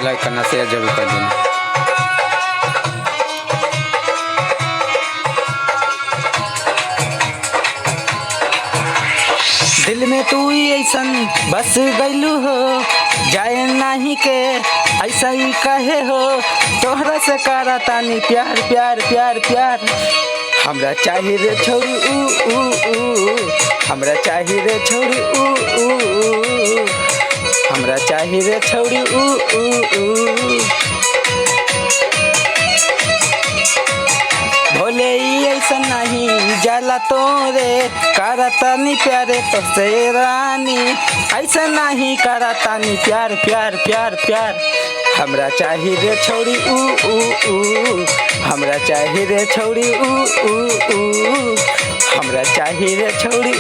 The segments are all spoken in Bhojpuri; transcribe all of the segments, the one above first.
लाइक करना शेयर जरूर कर देना। दिल में तू ही ऐसन बस गइलू हो, जाए नहीं के ऐसा ही कहे हो, तोहरा से करा तानी प्यार प्यार प्यार प्यार। हमरा चाहिए रे छोड़ी हमरा चाहिए रे छोड़ी हमरा चाहिए रे छोड़ी भोले ऐसा नहीं जाला तोरे, करतानी प्यारे तो से रानी, ऐसा नहीं करतानी प्यार प्यार प्यार प्यार। हमरा चाहिए रे छोड़ी हमरा चाहिए रे छोड़ी हमरा चाहिए रे छोड़ी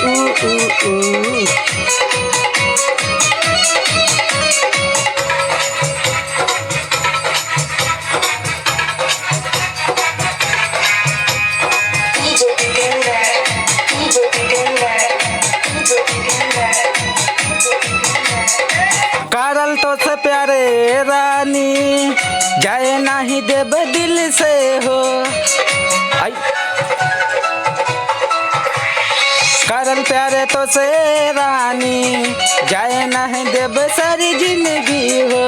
करल तो से प्यारे रानी, जाए नहीं देब दिल से हो, करल प्यारे तो से रानी, जाए नहीं देब सारी जिंदगी हो,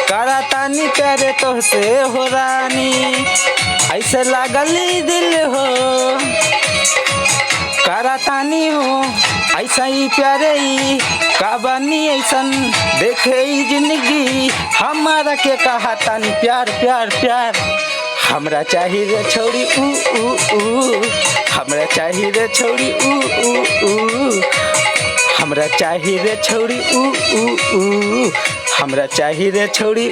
करतानी प्यारे तो से हो रानी, ऐसे लागल दिल हो, करतानी हो ऐसा ही प्यारे ही काबानी ऐसन देखे जिंदगी, हमारा के कहा तानी प्यार प्यार प्यार। हमरा चाहिए रे छोड़ी हमरा चाहिए रे छोड़ी हमरा चाहिए रे छोड़ी हमरा चाहिए रे छोड़ी